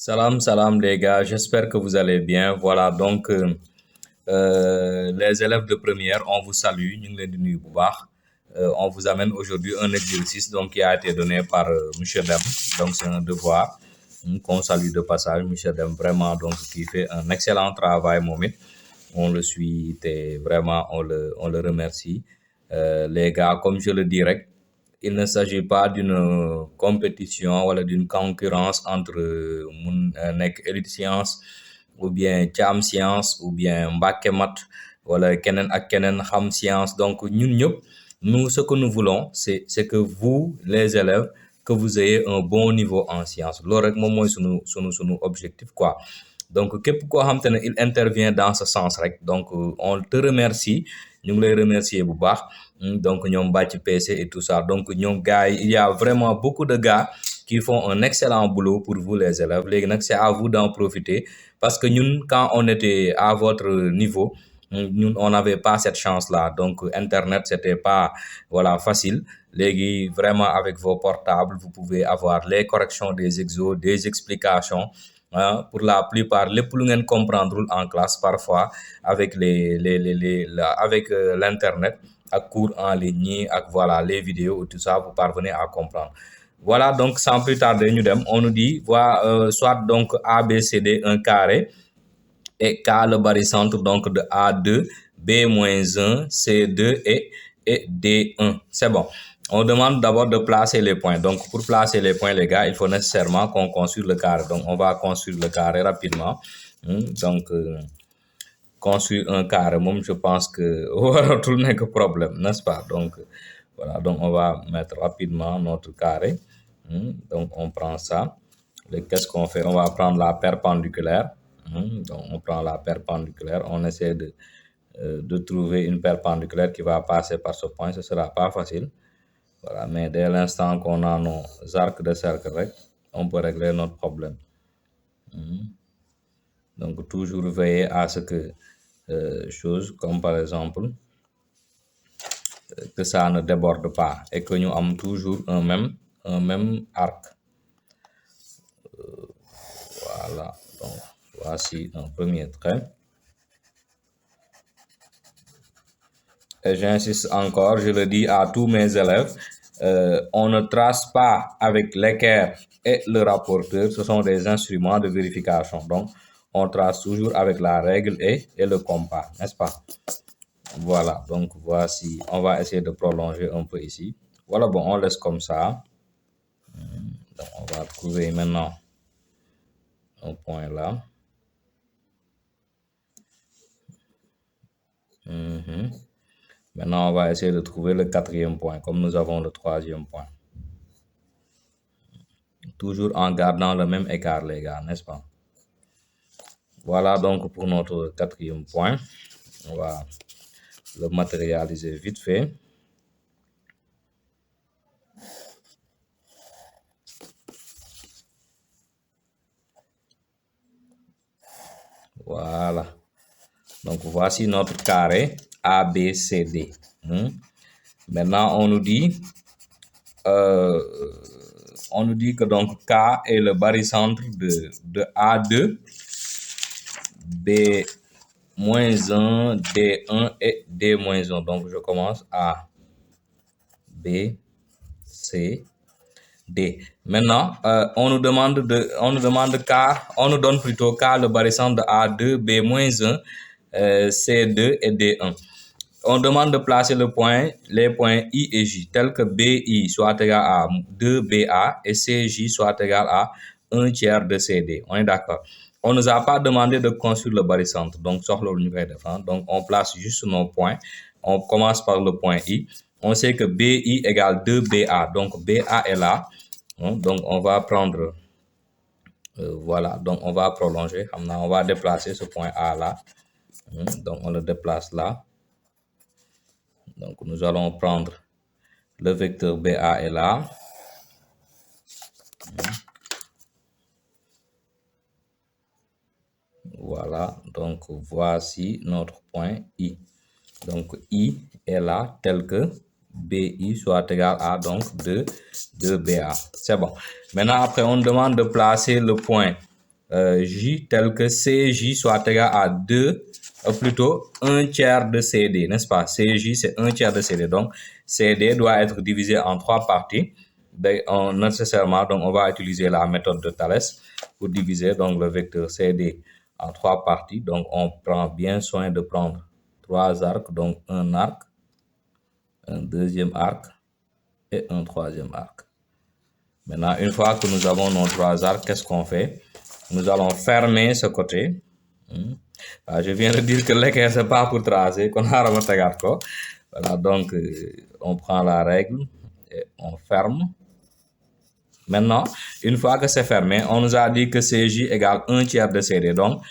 Salam, salam les gars, j'espère que vous allez bien. Voilà, donc les élèves de première, on vous salue. Ñu ngi leen di nuyu bu baax. On vous amène aujourd'hui un exercice donc, qui a été donné par Monsieur Dem. Donc c'est un devoir qu'on salue de passage. Monsieur Dem, vraiment, donc, qui fait un excellent travail, Momit. On le suit et vraiment, on le remercie. Les gars, comme je le dirais, il ne s'agit pas d'une compétition ou d'une concurrence entre nek élite science ou bien Thiam science ou bien Mbacké mat wala kenen ak kenen xam science. Donc ñun ñëpp, nous ce que nous voulons c'est que vous les élèves, que vous ayez un bon niveau en science. Loolu rek moom mooy sunu objectif quoi. Donc képp koo xam te ne il intervient dans ce sens rek, donc on te remercie. Ñu ngi lay remercier bu baax. Donc ñoom Bàcc PC et tout ça. Donc ñoom gars yi, il y a vraiment beaucoup de gars qui font un excellent boulot pour vous les élèves. Léegi nag c'est à vous d'en profiter parce que ñun quand on était à votre niveau, ñun on n'avait pas cette chance-là. Donc internet c'était pas voilà facile. Léegi vraiment avec vos portables, vous pouvez avoir les corrections des exos, des explications. Pour la plupart lépp lu ngeen comprendre en classe parfois avec avec l'internet ak cours en ligne ak voilà les vidéos tout ça, vous parvenez à comprendre. Voilà, donc sans plus tarder ñu dem. On nous dit soit donc ABCD un carré et K le barycentre donc de A2, B-1, C2 et D1. C'est bon. On demande d'abord de placer les points. Donc, pour placer les points, les gars, il faut nécessairement qu'on construise le carré. Donc, on va construire le carré rapidement. Donc, construire un carré, moi, je pense que tout n'est que problème, n'est-ce pas? Donc, voilà. Donc, on va mettre rapidement notre carré. Donc, on prend ça. Qu'est-ce qu'on fait? On va prendre la perpendiculaire. Donc, on prend la perpendiculaire. On essaie de trouver une perpendiculaire qui va passer par ce point. Ce sera pas facile. Voilà, mais dès l'instant qu'on a nos arcs de cercle, on peut régler notre problème. Donc, toujours veiller à ce que choses comme par exemple que ça ne déborde pas et que nous avons toujours un même arc. Voilà, donc voici un premier trait. Et j'insiste encore, je le dis à tous mes élèves, on ne trace pas avec l'équerre et le rapporteur, ce sont des instruments de vérification. Donc, on trace toujours avec la règle et le compas, n'est-ce pas? Voilà, donc voici, on va essayer de prolonger un peu ici. Voilà, bon, on laisse comme ça. Donc, on va trouver maintenant un point là. Maintenant, on va essayer de trouver le quatrième point, comme nous avons le troisième point. Toujours en gardant le même écart, les gars, n'est-ce pas? Voilà donc pour notre quatrième point. On va le matérialiser vite fait. Voilà. Donc, voici notre carré ABCD. Maintenant, on nous dit que donc K est le barycentre de A2, B-1, D1 et D-1. Donc, je commence A, B, C, D. Maintenant, on nous donne plutôt K le barycentre de A2, B-1, C2 et D1. On demande de placer les points I et J, tels que BI soit égal à 2BA et CJ soit égal à 1 tiers de CD. On est d'accord? On ne nous a pas demandé de construire le barycentre, donc donc on place juste nos points. On commence par le point I. On sait que BI égale 2BA, donc BA est là. Donc on va prendre, voilà, donc on va prolonger. On va déplacer ce point A là. Donc on le déplace là. Donc, nous allons prendre le vecteur BA est là. Voilà, donc voici notre point I. Donc, I est là tel que BI soit égal à donc 2BA. C'est bon. Maintenant, après, on demande de placer le point J tel que CJ soit égal à 2, plutôt 1 tiers de CD, n'est-ce pas? CJ, c'est 1 tiers de CD. Donc, CD doit être divisé en 3 parties. Nécessairement, donc, on va utiliser la méthode de Thalès pour diviser donc, le vecteur CD en 3 parties. Donc, on prend bien soin de prendre 3 arcs, donc un arc, un deuxième arc et un troisième arc. Maintenant, une fois que nous avons nos 3 arcs, qu'est-ce qu'on fait? Nous allons fermer ce côté. Je viens de dire que l'équerre, c'est pas pour tracer, qu'on a remonté. Voilà, donc on prend la règle et on ferme. Maintenant, une fois que c'est fermé, on nous a dit que CJ égale 1 tiers de CD. Donc,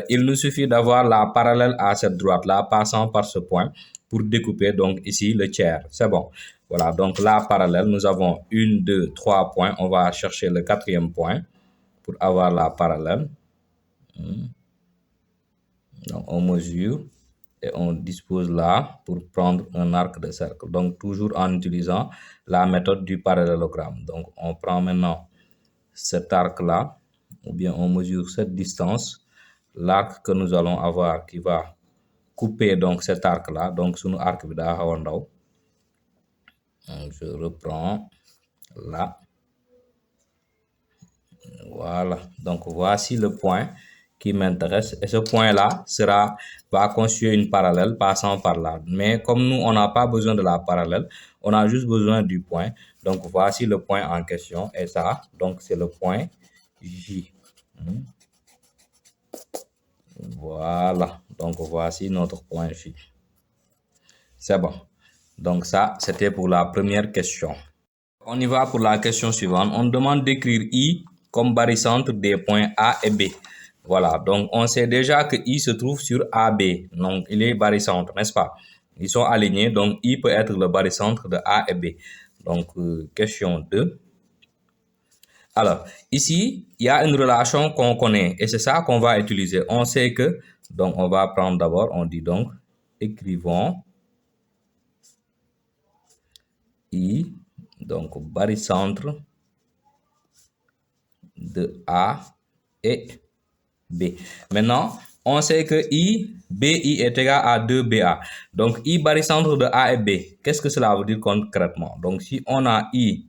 il nous suffit d'avoir la parallèle à cette droite-là, passant par ce point, pour découper donc ici le tiers. C'est bon. Voilà, donc la parallèle, nous avons 1, 2, 3 points. On va chercher le 4e point pour avoir la parallèle. Donc, on mesure et on dispose là pour prendre un arc de cercle. Donc, toujours en utilisant la méthode du parallélogramme. Donc, on prend maintenant cet arc-là, ou bien on mesure cette distance, l'arc que nous allons avoir qui va couper donc cet arc-là. Donc, sur notre arc, je reprends là. Voilà, donc voici le point qui m'intéresse et ce point-là va constituer une parallèle passant par là. Mais comme nous, on n'a pas besoin de la parallèle, on a juste besoin du point. Donc voici le point en question et ça, donc c'est le point J. Voilà, donc voici notre point J. C'est bon. Donc ça, c'était pour la première question. On y va pour la question suivante. On demande d'écrire I comme barycentre des points A et B. Voilà, donc on sait déjà que I se trouve sur AB. Donc il est barycentre, n'est-ce pas? Ils sont alignés, donc I peut être le barycentre de A et B. Donc question 2. Alors, ici, il y a une relation qu'on connaît et c'est ça qu'on va utiliser. On sait que, donc on va prendre d'abord, on dit donc, écrivons I, donc barycentre de A et B. Maintenant, on sait que BI est égal à 2BA. Donc, I barycentre de A et B. Qu'est-ce que cela veut dire concrètement? Donc, si on a I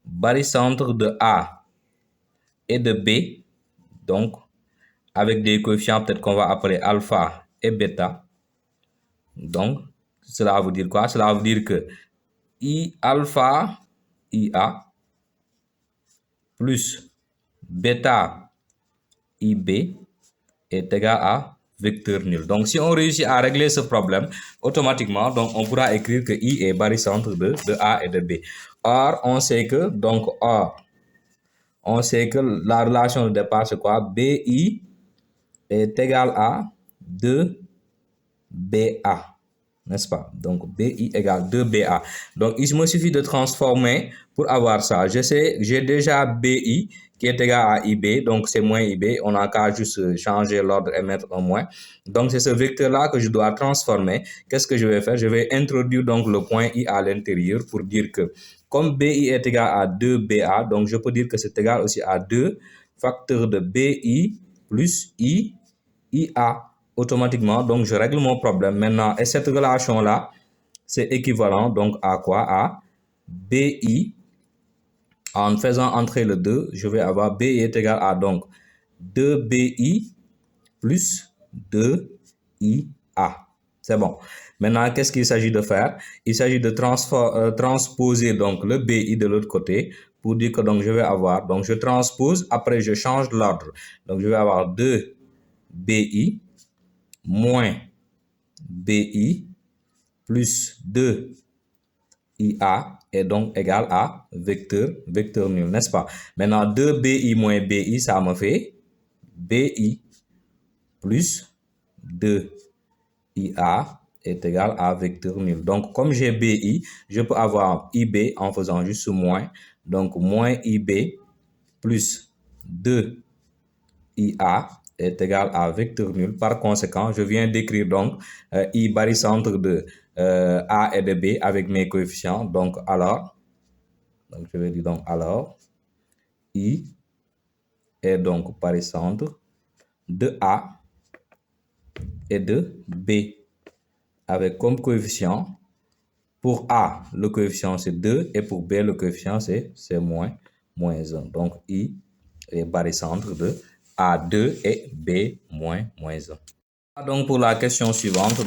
barycentre de A et de B, donc, avec des coefficients peut-être qu'on va appeler alpha et bêta. Donc, cela veut dire quoi? Cela veut dire que I alpha IA plus bêta IB est égal à vecteur nul. Donc, si on réussit à régler ce problème, automatiquement, donc, on pourra écrire que I est barycentre de A et de B. Or, on sait que, la relation de départ, c'est quoi? BI est égal à 2BA. N'est-ce pas? Donc, BI égale 2BA. Donc, il me suffit de transformer pour avoir ça. J'ai déjà BI qui est égal à IB. Donc, c'est moins IB. On n'a qu'à juste changer l'ordre et mettre un moins. Donc, c'est ce vecteur-là que je dois transformer. Qu'est-ce que je vais faire? Je vais introduire donc le point I à l'intérieur pour dire que comme BI est égal à 2BA, donc je peux dire que c'est égal aussi à 2 facteurs de BI plus IA. Automatiquement, donc je règle mon problème maintenant. Et cette relation-là, c'est équivalent donc à quoi? À BI. En faisant entrer le 2, je vais avoir BI est égal à donc 2BI plus 2IA. C'est bon. Maintenant, qu'est-ce qu'il s'agit de faire? Il s'agit de transposer donc le BI de l'autre côté pour dire que donc je vais avoir, donc je transpose, après je change l'ordre. Donc je vais avoir 2BI moins BI plus 2IA est donc égal à vecteur nul, n'est-ce pas? Maintenant, 2BI moins BI, ça me fait BI plus 2IA est égal à vecteur nul. Donc, comme j'ai BI, je peux avoir IB en faisant juste moins. Donc, moins IB plus 2IA est égal à vecteur nul. Par conséquent, je viens d'écrire donc I barycentre de A et de B avec mes coefficients. Donc, alors, je vais dire donc alors, I est donc barycentre de A et de B, avec comme coefficient, pour A, le coefficient c'est 2 et pour B, le coefficient c'est moins 1. Donc, I est barycentre de A2 et B moins 1. Donc, pour la question suivante,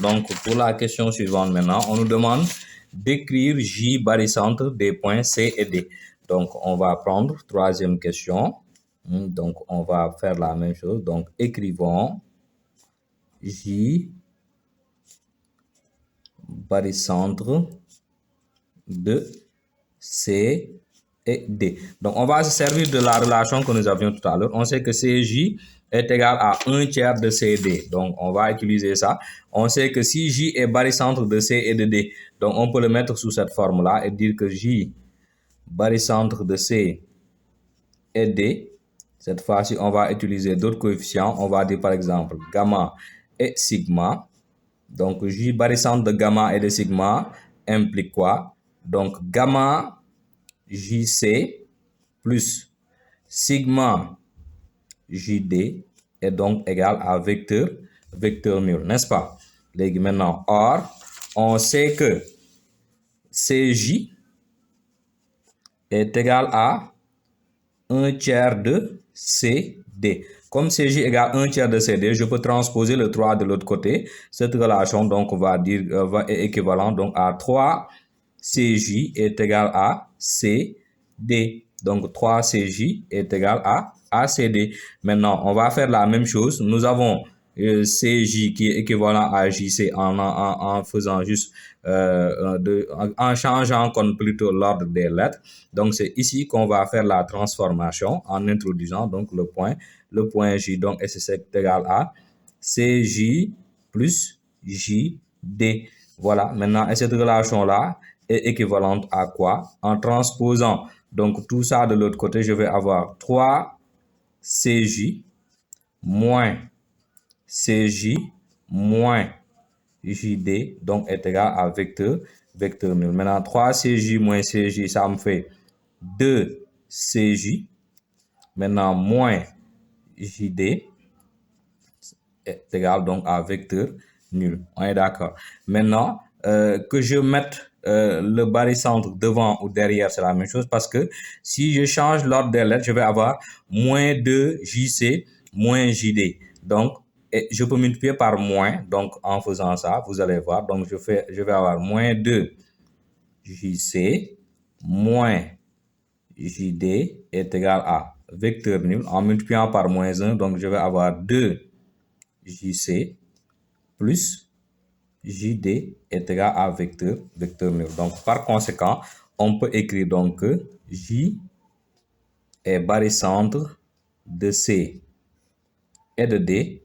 maintenant, on nous demande d'écrire J barycentre des points C et D. Donc, on va prendre troisième question. Donc, on va faire la même chose. Donc, écrivons J barycentre de C et D. Donc, on va se servir de la relation que nous avions tout à l'heure. On sait que CJ est égal à 1 tiers de CD. Donc, on va utiliser ça. On sait que si J est barycentre de C et de D, donc on peut le mettre sous cette forme-là et dire que J barycentre de C et D. Cette fois-ci, on va utiliser d'autres coefficients. On va dire par exemple gamma et sigma. Donc, J barycentre de gamma et de sigma implique quoi? Donc, gamma JC plus sigma JD est donc égal à vecteur nul, n'est-ce pas? Maintenant, or, on sait que CJ est égal à 1 tiers de CD. Comme CJ égale 1 tiers de CD, je peux transposer le 3 de l'autre côté. Cette relation, donc, est équivalente donc, à 3 CJ est égal à CD. Donc, 3 CJ est égal à CD. Maintenant, on va faire la même chose. Nous avons CJ qui est équivalent à JC en faisant juste en changeant plutôt l'ordre des lettres. Donc, c'est ici qu'on va faire la transformation en introduisant donc le point J. Donc, c'est égal à CJ plus JD. Voilà. Maintenant, et cette relation-là est équivalente à quoi? En transposant donc tout ça de l'autre côté, je vais avoir 3 CJ moins CJ moins JD, donc est égal à vecteur nul. Maintenant, 3 CJ moins CJ, ça me fait 2 CJ. Maintenant, moins JD est égal donc à vecteur nul. On est d'accord. Maintenant, que je mette le barycentre devant ou derrière, c'est la même chose parce que si je change l'ordre des lettres, je vais avoir moins 2 JC moins JD. Donc, je peux multiplier par moins. Donc, en faisant ça, vous allez voir. Donc, je vais avoir moins 2 JC moins JD est égal à vecteur nul. En multipliant par moins 1, donc je vais avoir 2 JC plus JD est égal à vecteur nul. Donc, par conséquent, on peut écrire donc que J est barycentre de C et de D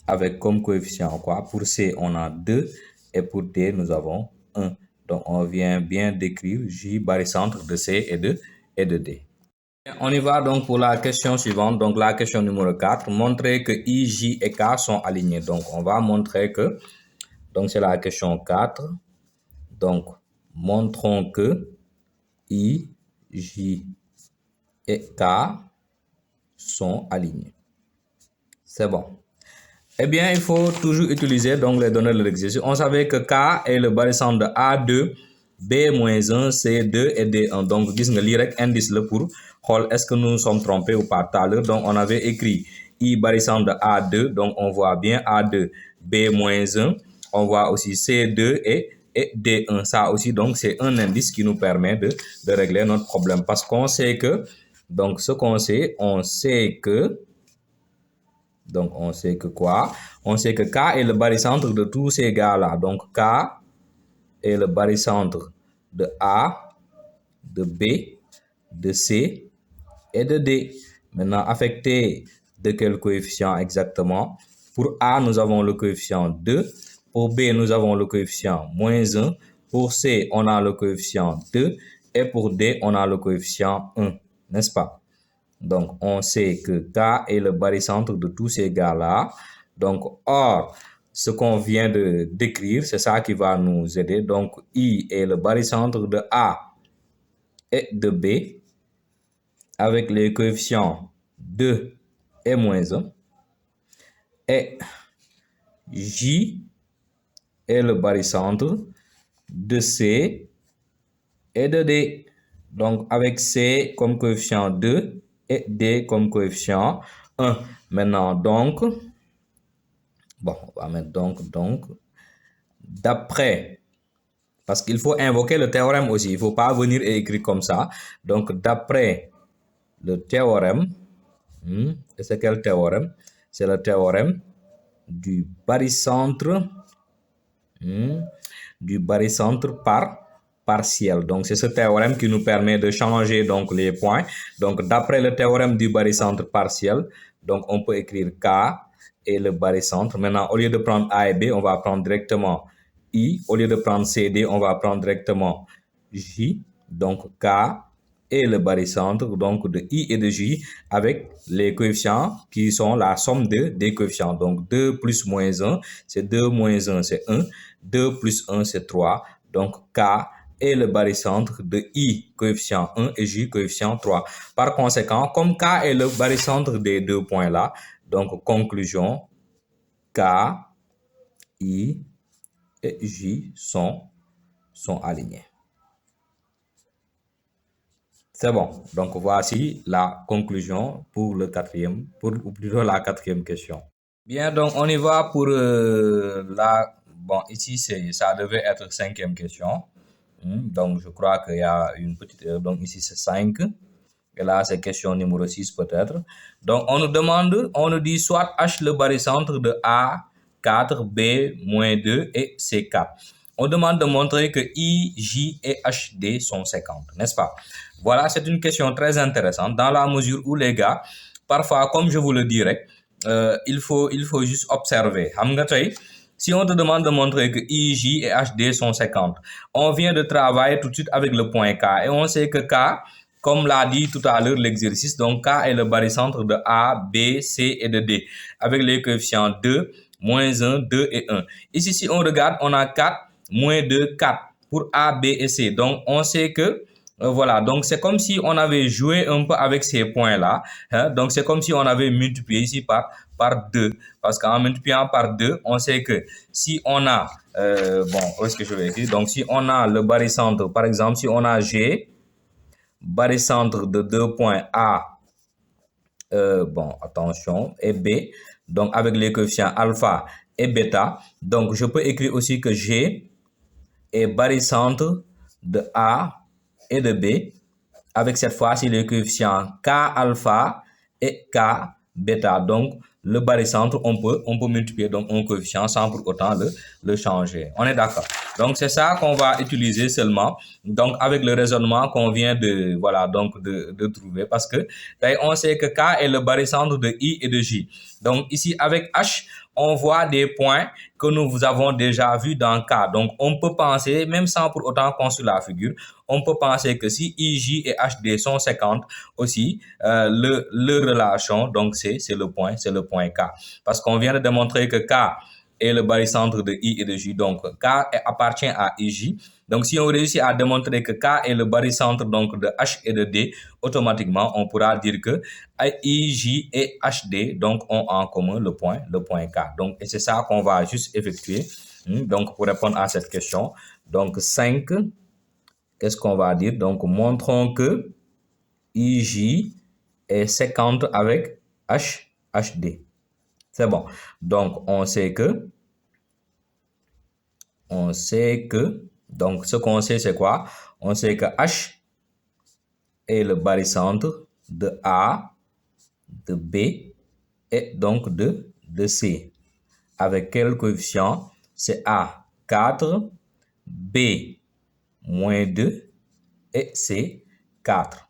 avec comme coefficient quoi? Pour C, on a 2 et pour D, nous avons 1. Donc, on vient bien décrire J barycentre de C et de D. On y va donc pour la question suivante. Donc, la question numéro 4. Montrer que I, J et K sont alignés. Donc, on va montrer que, donc c'est la question 4. Donc, montrons que I, J et K sont alignés. C'est bon. Eh bien, il faut toujours utiliser donc les données de l'exercice. On savait que K est le barycentre de A2, B-1, C2 et D1. Donc, gis nga lii rek indice le pour est-ce que nous nous sommes trompés ou pas tout à l'heure. Donc, on avait écrit I barycentre de A2. Donc, on voit bien A2, B-1. On voit aussi C2 et D1. Ça aussi, donc, c'est un indice qui nous permet de régler notre problème. Parce qu'on sait que, donc, ce qu'on sait, on sait que quoi? On sait que K est le barycentre de tous ces gars-là. Donc, K est le barycentre de A, de B, de C et de D. Maintenant, affecté de quel coefficient exactement? Pour A, nous avons le coefficient 2. Pour B, nous avons le coefficient moins 1. Pour C, on a le coefficient 2. Et pour D, on a le coefficient 1. N'est-ce pas? Donc, on sait que K est le barycentre de tous ces gars-là. Donc, or, ce qu'on vient de décrire, c'est ça qui va nous aider. Donc, I est le barycentre de A et de B avec les coefficients de et moins 1, et J est le barycentre de C et de D. Donc, avec C comme coefficient 2 et D comme coefficient 1. Maintenant, donc, bon, on va mettre donc, d'après, parce qu'il faut invoquer le théorème aussi. Il ne faut pas venir et écrire comme ça. Donc, d'après le théorème, et c'est quel théorème? C'est le théorème du barycentre, par partiel. Donc, c'est ce théorème qui nous permet de changer donc les points. Donc, d'après le théorème du barycentre partiel, donc on peut écrire K et le barycentre. Maintenant, au lieu de prendre A et B, on va prendre directement I. Au lieu de prendre C et D, on va prendre directement J. Donc, K et le barycentre, donc de I et de J, avec les coefficients qui sont la somme des coefficients. Donc, 2 plus moins 1, c'est 2 moins 1, c'est 1. 2 plus 1, c'est 3. Donc, K est le barycentre de I, coefficient 1, et J, coefficient 3. Par conséquent, comme K est le barycentre des deux points-là, donc conclusion, K, I et J sont alignés. C'est bon. Donc, voici la conclusion pour le quatrième, ou plutôt la quatrième question. Bien, donc on y va pour bon, ici, ça devait être cinquième question. Donc, je crois qu'il y a une petite erreur. Donc, ici, c'est 5. Et là, c'est question numéro 6 peut-être. Donc, on nous dit soit H le barycentre de A4, B-2 et C4. On demande de montrer que I, J et HD sont 50, n'est-ce pas? Voilà, c'est une question très intéressante dans la mesure où les gars, parfois, comme je vous le dirais, il faut juste observer. Si on te demande de montrer que I, J et HD sont 50, on vient de travailler tout de suite avec le point K et on sait que K, comme l'a dit tout à l'heure l'exercice, donc K est le barycentre de A, B, C et de D, avec les coefficients 2, moins 1, 2 et 1. Ici, si on regarde, on a 4, moins 2, 4 pour A, B et C. Donc, on sait que, voilà, donc c'est comme si on avait joué un peu avec ces points-là. Hein? Donc, c'est comme si on avait multiplié ici par 2. Parce qu'en multipliant par 2, on sait que si on a, bon, où est-ce que je vais écrire? Donc, si on a le barycentre, par exemple, si on a G, barycentre de 2 points A, bon, attention, et B, donc avec les coefficients alpha et bêta. Donc, je peux écrire aussi que G est barycentre de A et de B, avec cette fois-ci les coefficients K alpha et K bêta. Donc, le barycentre, on peut multiplier donc un coefficient sans pour autant le changer. On est d'accord. Donc, c'est ça qu'on va utiliser seulement. Donc, avec le raisonnement qu'on vient de, voilà, donc de trouver. Parce que, on sait que K est le barycentre de I et de J. Donc, ici, avec H, on voit des points que nous avons déjà vus dans K. Donc, on peut penser, même sans pour autant construire la figure, on peut penser que si IJ et HD sont 50 aussi, le relation, donc c'est le point K. Parce qu'on vient de démontrer que K est le barycentre de I et de J. Donc, K appartient à IJ. Donc, si on réussit à démontrer que K est le barycentre donc de H et de D, automatiquement, on pourra dire que I, J et HD donc, ont en commun le point K. Donc, et c'est ça qu'on va juste effectuer. Donc, pour répondre à cette question, donc 5, qu'est-ce qu'on va dire? Donc, montrons que IJ est 50 avec HD. C'est bon. Donc, on sait que, donc, ce qu'on sait, c'est quoi? On sait que H est le barycentre de A, de B et donc de C. Avec quel coefficient? C'est A, 4, B, moins 2 et C, 4.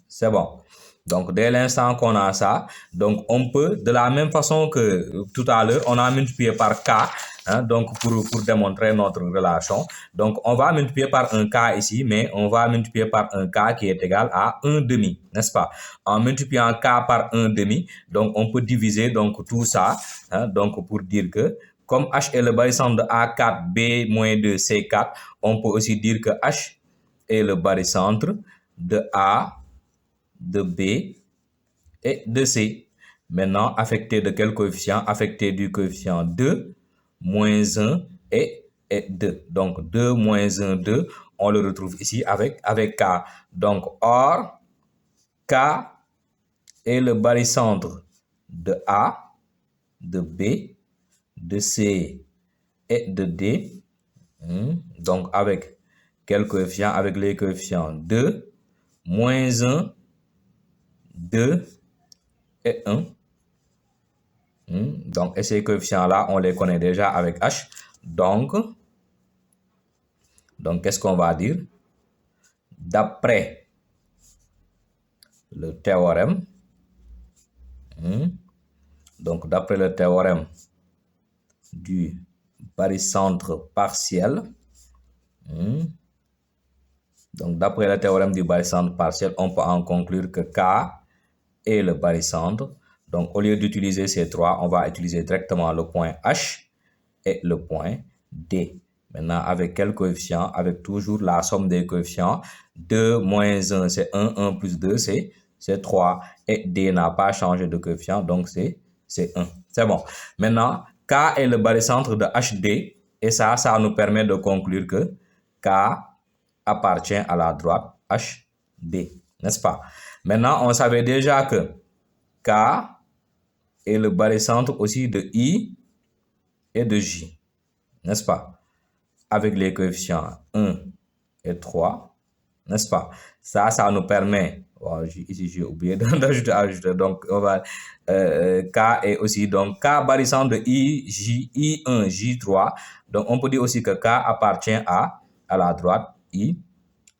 C'est bon. Donc, dès l'instant qu'on a ça, donc on peut, de la même façon que tout à l'heure, on a multiplié par K, hein, donc pour démontrer notre relation. Donc, on va multiplier par un K ici, mais on va multiplier par un K qui est égal à 1 demi, n'est-ce pas? En multipliant K par 1 demi, donc on peut diviser donc tout ça, hein, donc pour dire que comme H est le barycentre de A4, B moins 2, C4, on peut aussi dire que H est le barycentre de A, de B et de C. Maintenant, affecté de quel coefficient? Affecté du coefficient 2, moins 1 et 2. Donc, 2 moins 1, 2, on le retrouve ici avec K. Donc, or, K est le barycentre de A, de B, de C et de D. Donc, avec quel coefficient? Avec les coefficients 2, moins 1, 2 et 1. Donc, et ces coefficients-là, on les connaît déjà avec H. Donc qu'est-ce qu'on va dire? D'après le théorème, donc d'après le théorème du barycentre partiel, donc d'après le théorème du barycentre partiel, on peut en conclure que K est le barycentre. Donc, au lieu d'utiliser ces trois, on va utiliser directement le point H et le point D. Maintenant, avec quel coefficient? Avec toujours la somme des coefficients. 2 moins 1, c'est 1. 1 plus 2, c'est 3. Et D n'a pas changé de coefficient, donc c'est 1. C'est bon. Maintenant, K est le barycentre de HD. Et ça nous permet de conclure que K appartient à la droite HD. N'est-ce pas? Maintenant, on savait déjà que K est le barycentre aussi de I et de J. N'est-ce pas? Avec les coefficients 1 et 3, n'est-ce pas? Ça nous permet, ici j'ai oublié d'ajouter, donc on va, K est aussi, donc K barycentre de I1, J3, donc on peut dire aussi que K appartient à la droite I,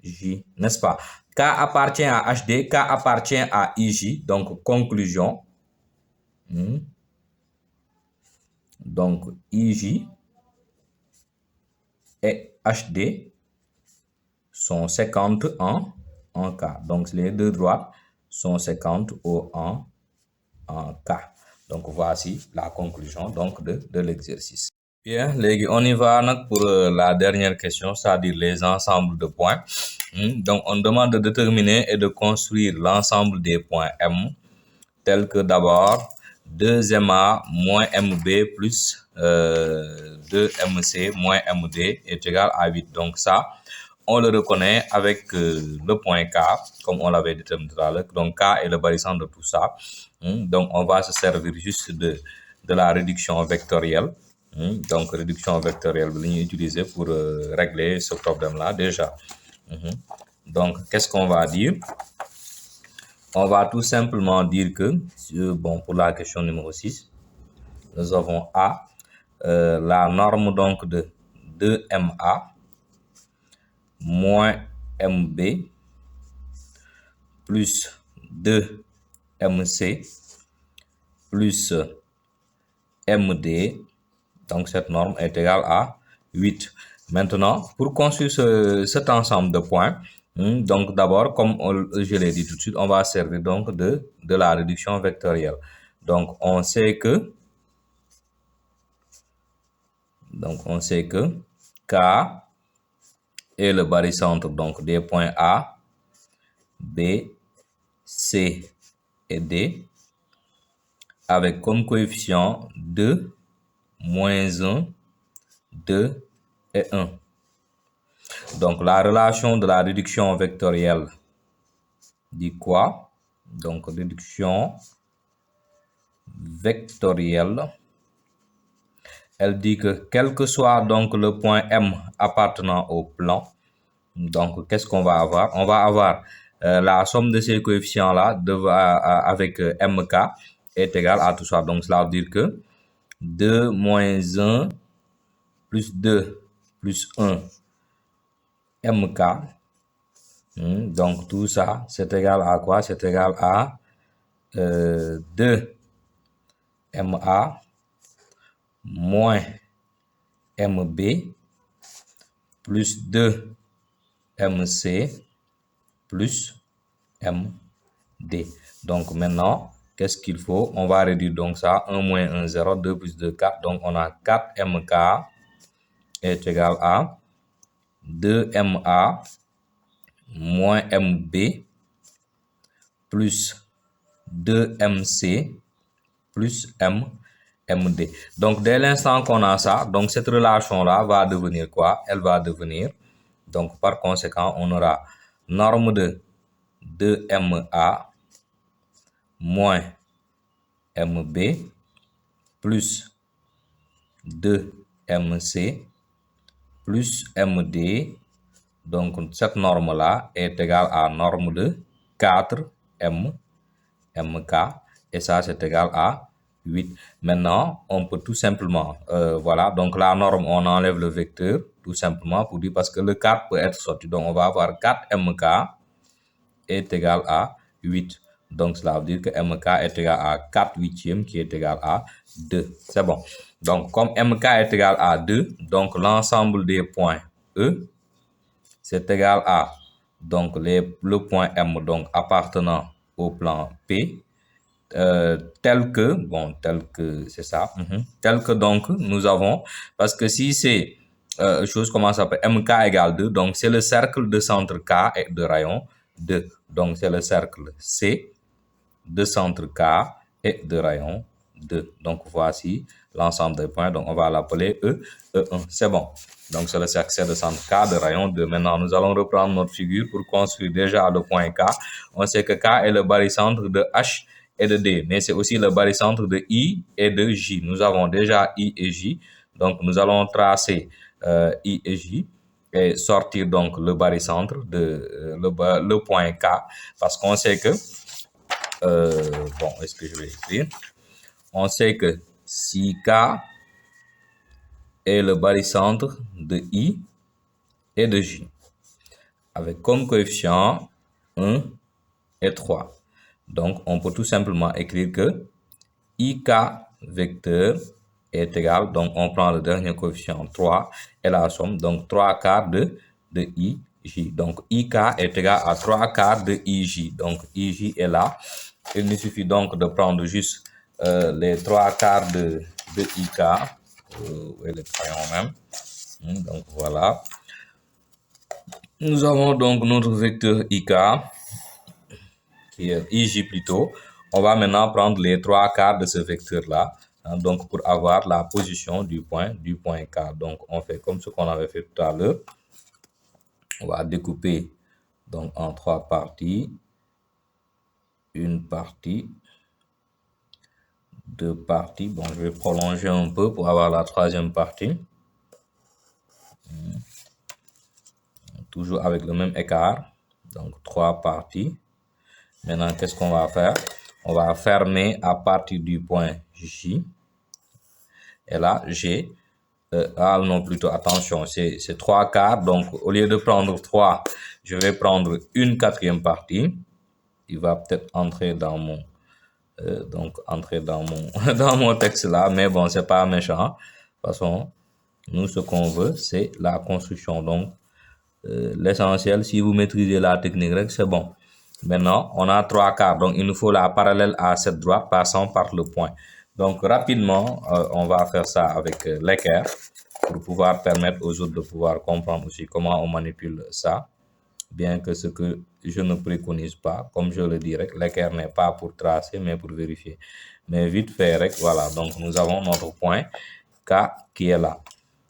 J, n'est-ce pas? K appartient à HD, K appartient à IJ, donc conclusion. Donc IJ et HD sont 50 en K. Donc, les deux droites sont 50 en K. Donc, voici la conclusion donc, de l'exercice. Bien, on y va pour la dernière question, c'est-à-dire les ensembles de points. Donc, on demande de déterminer et de construire l'ensemble des points M, tels que d'abord 2MA moins MB plus 2MC moins MD est égal à 8. Donc ça, on le reconnaît avec le point K, comme on l'avait déterminé tout à l'heure. Donc K est le barycentre de tout ça. Donc on va se servir juste de la réduction vectorielle. Donc réduction vectorielle, vous l'utilisez utiliser pour régler ce problème-là déjà. Donc qu'est-ce qu'on va dire? On va tout simplement dire que, bon, pour la question numéro 6, nous avons A, la norme donc de 2MA moins MB plus 2MC plus MD. Donc, cette norme est égale à 8. Maintenant, pour construire cet ensemble de points, donc d'abord, comme je l'ai dit tout de suite, on va servir donc de la réduction vectorielle. Donc, on sait que K est le barycentre donc des points A, B, C et D avec comme coefficient 2, moins 1, 2 et 1. Donc, la relation de la réduction vectorielle dit quoi? Donc, réduction vectorielle, elle dit que quel que soit donc le point M appartenant au plan, donc qu'est-ce qu'on va avoir? On va avoir la somme de ces coefficients-là avec MK est égale à tout ça. Donc, cela veut dire que 2 moins 1 plus 2 plus 1 MK. Donc, tout ça, c'est égal à quoi? C'est égal à 2 MA moins MB plus 2 MC plus MD. Donc, maintenant, qu'est-ce qu'il faut? On va réduire donc ça. 1 moins 1, 0. 2 plus 2, 4. Donc, on a 4 MK est égal à 2 MA moins MB plus 2MC plus MD. Donc, dès l'instant qu'on a ça, donc cette relation-là va devenir quoi? Elle va devenir, donc par conséquent, on aura norme de 2MA moins MB plus 2MC plus MD. Donc, cette norme-là est égale à norme de 4MK. Et ça, c'est égal à 8. Maintenant, on peut tout simplement, voilà, donc la norme, on enlève le vecteur, tout simplement, pour dire, parce que le 4 peut être sorti. Donc, on va avoir 4MK est égal à 8. Donc, cela veut dire que MK est égal à 4 huitièmes qui est égal à 2. C'est bon. Donc, comme MK est égal à 2, donc l'ensemble des points E, c'est égal à, donc, le point M, donc, appartenant au plan P, tel que, c'est ça, tel que donc, nous avons, parce que si c'est, chose comment ça s'appelle, MK égale 2, donc c'est le cercle de centre K et de rayon 2. Donc, c'est le cercle C de centre K et de rayon 2. Donc, voici l'ensemble des points. Donc, on va l'appeler E1. C'est bon. Donc, c'est le cercle C de centre K de rayon 2. Maintenant, nous allons reprendre notre figure pour construire déjà le point K. On sait que K est le barycentre de H et de D, mais c'est aussi le barycentre de I et de J. Nous avons déjà I et J. Donc, nous allons tracer I et J et sortir donc le barycentre de le point K, parce qu'on sait que bon, est-ce que je vais écrire? On sait que si K est le barycentre de I et de J, avec comme coefficient 1 et 3. Donc, on peut tout simplement écrire que IK vecteur est égal, donc on prend le dernier coefficient 3 et la somme, donc 3 quarts de IJ. Donc, IK est égal à 3 quarts de IJ. Donc, IJ est là. Il nous suffit donc de prendre juste les 3 quarts de IK, et le crayon même. Donc, voilà. Nous avons donc notre vecteur IK, qui est IJ plutôt. On va maintenant prendre les 3 quarts de ce vecteur-là, donc pour avoir la position du point K. Donc, on fait comme ce qu'on avait fait tout à l'heure. On va découper donc en 3 parties. Une partie, 2 parties. Bon, je vais prolonger un peu pour avoir la troisième partie. Toujours avec le même écart. Donc, 3 parties. Maintenant, qu'est-ce qu'on va faire? On va fermer à partir du point J. Et là, G. Non, plutôt, attention, c'est 3 quarts. Donc, au lieu de prendre 3, je vais prendre une quatrième partie. Il va peut-être entrer dans mon... dans mon texte là, mais bon, c'est pas méchant. De toute façon, nous, ce qu'on veut, c'est la construction. Donc, l'essentiel, si vous maîtrisez la technique règle, c'est bon. Maintenant, on a 3 quarts, donc il nous faut la parallèle à cette droite passant par le point. Donc, rapidement, on va faire ça avec l'équerre pour pouvoir permettre aux autres de pouvoir comprendre aussi comment on manipule ça. Bien que ce que je ne préconise pas, comme je le dirais, l'équerre n'est pas pour tracer, mais pour vérifier. Mais vite fait, voilà, donc nous avons notre point K qui est là.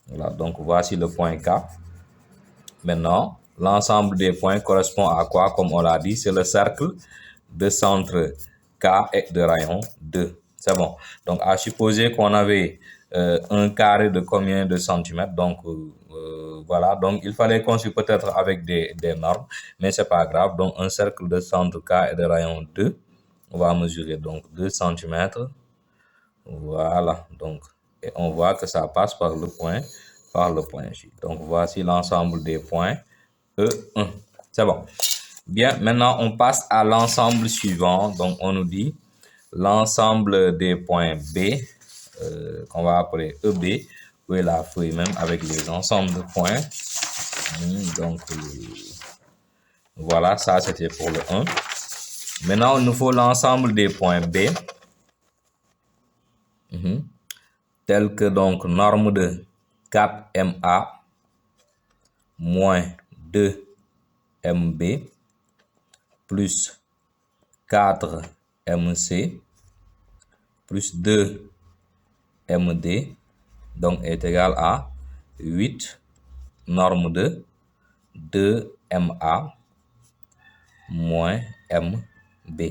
Voilà, donc voici le point K. Maintenant, l'ensemble des points correspond à quoi? Comme on l'a dit, c'est le cercle de centre K et de rayon 2. C'est bon. Donc, à supposer qu'on avait un carré de combien de centimètres? Donc, voilà. Donc, il fallait construire peut-être avec des normes, mais c'est pas grave. Donc, un cercle de centre K et de rayon 2, on va mesurer donc 2 centimètres. Voilà. Donc, et on voit que ça passe par le point J. Donc, voici l'ensemble des points E1. C'est bon. Bien, maintenant, on passe à l'ensemble suivant. Donc, on nous dit l'ensemble des points B, qu'on va appeler EB, où est la feuille même avec les ensembles de points. Donc, voilà, ça c'était pour le 1. Maintenant, il nous faut l'ensemble des points B, tel que donc norme de 4MA moins 2MB plus 4 MC plus 2 MD donc est égal à 8 norme de 2 MA moins MB.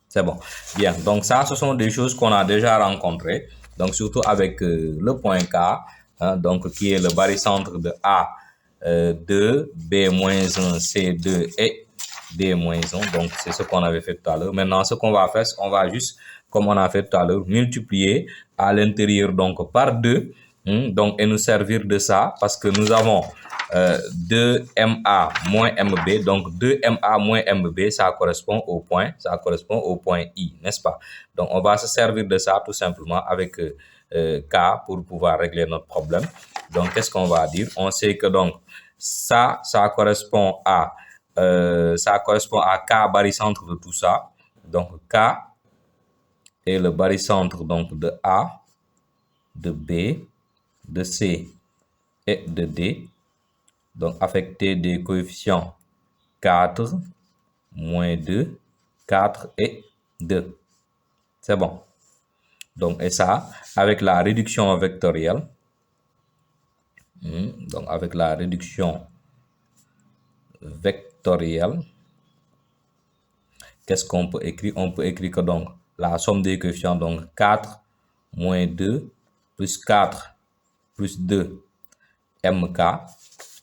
C'est bon. Bien, donc ça, ce sont des choses qu'on a déjà rencontrées. Donc, surtout avec le point K, hein, donc qui est le barycentre de A, 2, B-1, C2 et D-1. Donc, c'est ce qu'on avait fait tout à l'heure. Maintenant, ce qu'on va faire, on va juste, comme on a fait tout à l'heure, multiplier à l'intérieur donc par 2. Donc, et nous servir de ça parce que nous avons 2MA moins MB. Donc, 2MA moins MB, ça correspond au point I, n'est-ce pas? Donc, on va se servir de ça tout simplement avec K pour pouvoir régler notre problème. Donc, qu'est-ce qu'on va dire? On sait que donc, ça correspond à K barycentre de tout ça. Donc, K est le barycentre donc de A, de B, de C et de D. Donc, affecté des coefficients 4, moins 2, 4 et 2. C'est bon. Donc, et ça, avec la réduction vectorielle. Donc, avec la réduction vectorielle, qu'est-ce qu'on peut écrire? On peut écrire que donc, la somme des coefficients, donc 4 moins 2 plus 4 plus 2 MK,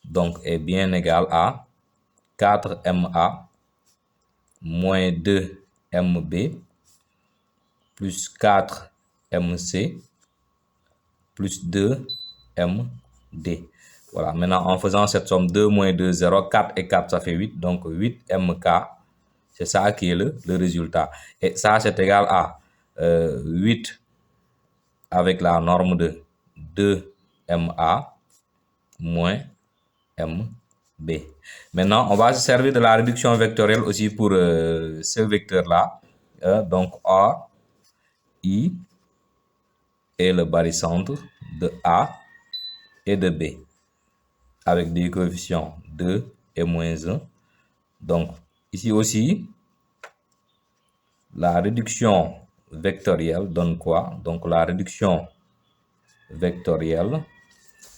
donc est bien égal à 4MA moins 2MB plus 4MC plus 2MD. Voilà, maintenant en faisant cette somme 2 moins 2, 0, 4 et 4, ça fait 8. Donc 8MK, c'est ça qui est le résultat. Et ça, c'est égal à 8 avec la norme de 2MA moins MB. Maintenant, on va se servir de la réduction vectorielle aussi pour ce vecteur-là. Donc, A, I est le barycentre de A et de B avec des coefficients 2 et moins 1. Donc, ici aussi, la réduction vectorielle donne quoi? Donc, la réduction vectorielle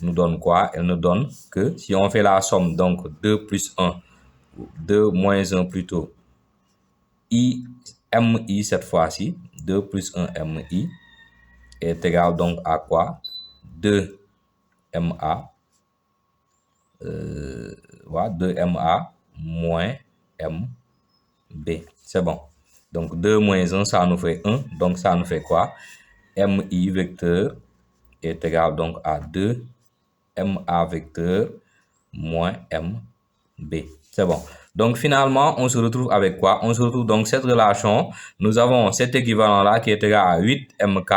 nous donne quoi? Elle nous donne que si on fait la somme, donc 2 plus 1, 2 moins 1 plutôt, MI cette fois-ci, 2 plus 1 MI est égal donc à quoi? 2 MA, voilà, 2 MA moins MB. C'est bon. Donc 2 moins 1, ça nous fait 1. Donc ça nous fait quoi? MI vecteur est égal donc à 2 MA vecteur moins MB. C'est bon. Donc finalement, on se retrouve avec quoi? On se retrouve donc cette relation. Nous avons cet équivalent-là qui est égal à 8 MK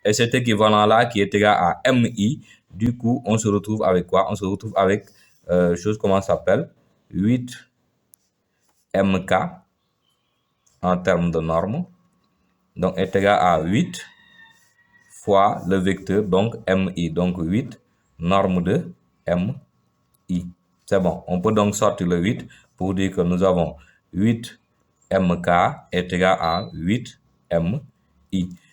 et cet équivalent-là qui est égal à MI. Du coup, on se retrouve avec quoi? On se retrouve avec chose comment ça s'appelle? 8 MK en termes de normes. Donc est égal à 8 fois le vecteur, donc MI. Donc 8 norme de MI. C'est bon. On peut donc sortir le 8 pour dire que nous avons 8 MK est égal à 8 MI.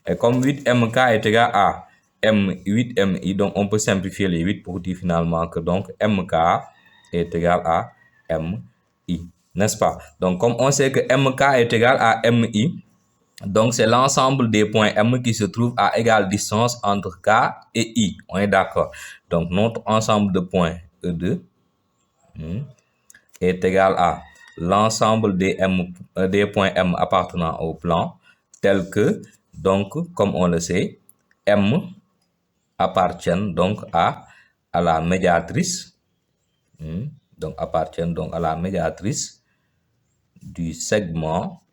Et comme 8 MK est égal à 8 MI, donc on peut simplifier les 8 pour dire finalement que donc MK est égal à MI. N'est-ce pas? Donc comme on sait que MK est égal à MI, donc c'est l'ensemble des points M qui se trouvent à égale distance entre K et I. On est d'accord? Donc notre ensemble de points E2 est égal à l'ensemble des points M appartenant au plan, tel que, donc, comme on le sait, M appartiennent donc à la médiatrice, donc appartiennent donc à la médiatrice du segment,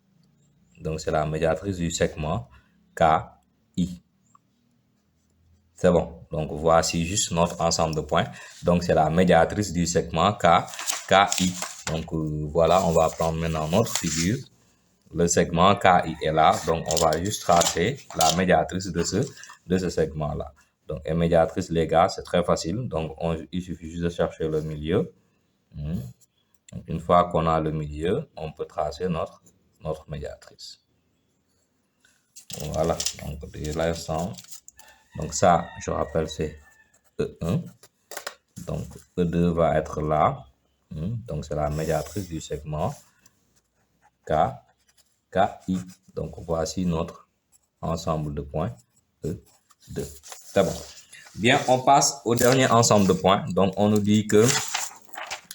donc c'est la médiatrice du segment KI. C'est bon. Donc voici juste notre ensemble de points. Donc c'est la médiatrice du segment KI. Donc voilà, on va prendre maintenant notre figure. Le segment KI est là. Donc on va juste tracer la médiatrice de ce segment-là. Donc et médiatrice, les gars, c'est très facile. Donc il suffit juste de chercher le milieu. Donc, une fois qu'on a le milieu, on peut tracer notre médiatrice. Voilà, donc de l'ensemble. Donc ça, je rappelle, c'est E1. Donc E2 va être là. Donc c'est la médiatrice du segment KI. Donc voici notre ensemble de points E2. C'est bon. Bien, on passe au dernier ensemble de points. Donc on nous dit que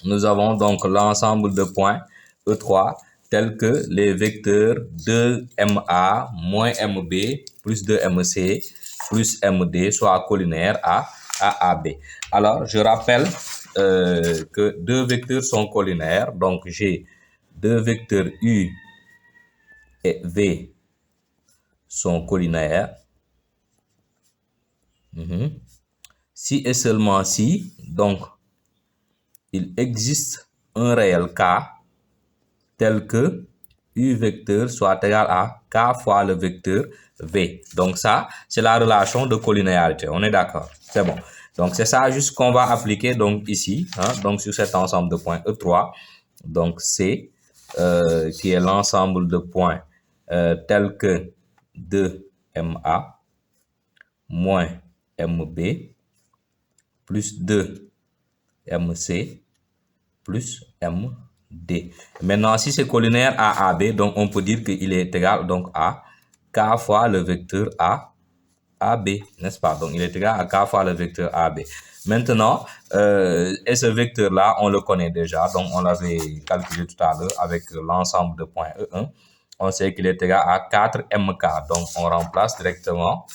nous avons donc l'ensemble de points E3 tels que les vecteurs 2MA moins MB plus 2MC plus MD soit collinaires à AB. Alors, je rappelle que deux vecteurs sont collinaires. Donc, j'ai deux vecteurs U et V sont collinaires. Si et seulement si, donc, il existe un réel K tel que U vecteur soit égal à K fois le vecteur V. Donc ça, c'est la relation de collinéarité. On est d'accord? C'est bon. Donc c'est ça juste qu'on va appliquer donc ici, donc sur cet ensemble de points E3. Donc C, qui est l'ensemble de points tels que 2MA moins MB plus 2MC plus MD. Maintenant, si c'est collinaire à AB, donc on peut dire qu'il est égal donc à K fois le vecteur AB, n'est-ce pas? Donc il est égal à K fois le vecteur AB. Maintenant, et ce vecteur-là, on le connaît déjà, donc on l'avait calculé tout à l'heure avec l'ensemble de points E1. On sait qu'il est égal à 4MK. Donc on remplace directement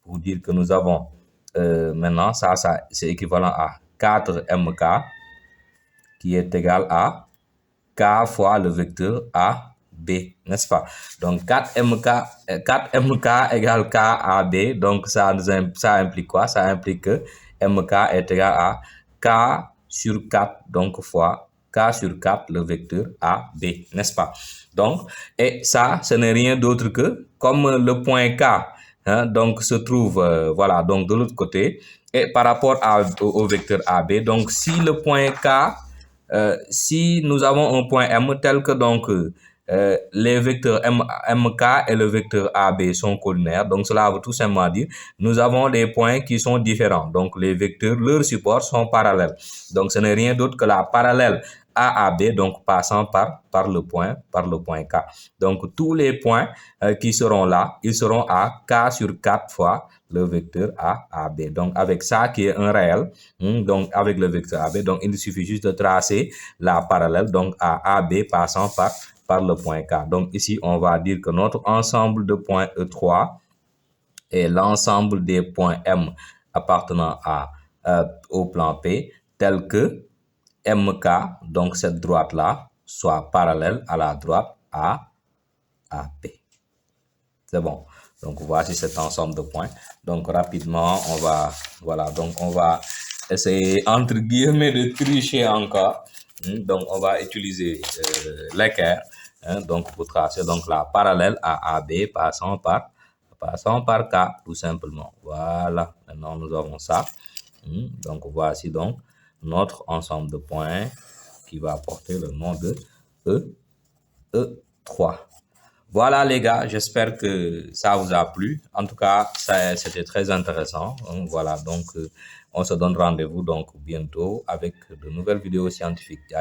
pour dire que nous avons maintenant, ça c'est équivalent à 4MK qui est égal à K fois le vecteur AB, n'est-ce pas? Donc 4MK égale KAB, donc ça implique quoi? Ça implique que MK est égal à K sur 4, donc fois K sur 4 le vecteur AB, n'est-ce pas? Donc, et ça, ce n'est rien d'autre que, comme le point K, donc se trouve, voilà, donc de l'autre côté, et par rapport au vecteur AB, donc si le point K, si nous avons un point M tel que donc les vecteurs MK et le vecteur AB sont collinaires, donc cela veut tout simplement dire nous avons des points qui sont différents. Donc les vecteurs, leurs supports sont parallèles. Donc ce n'est rien d'autre que la parallèle AAB, donc passant par le point K. Donc tous les points qui seront là, ils seront à K sur 4 fois le vecteur AB. Donc avec ça qui est un réel, donc avec le vecteur AB, donc il suffit juste de tracer la parallèle, donc à AB passant par le point K. Donc ici, on va dire que notre ensemble de points E3 est l'ensemble des points M appartenant au plan P, tel que MK, donc cette droite-là, soit parallèle à la droite AP. C'est bon. Donc voici cet ensemble de points. Donc rapidement, on va essayer entre guillemets de tricher encore. Donc on va utiliser l'équerre, donc pour tracer donc la parallèle à AB passant par K tout simplement. Voilà. Maintenant nous avons ça. Donc voici donc notre ensemble de points qui va porter le nom de E3. Voilà les gars, j'espère que ça vous a plu. En tout cas, c'était très intéressant. Voilà, donc on se donne rendez-vous donc bientôt avec de nouvelles vidéos scientifiques.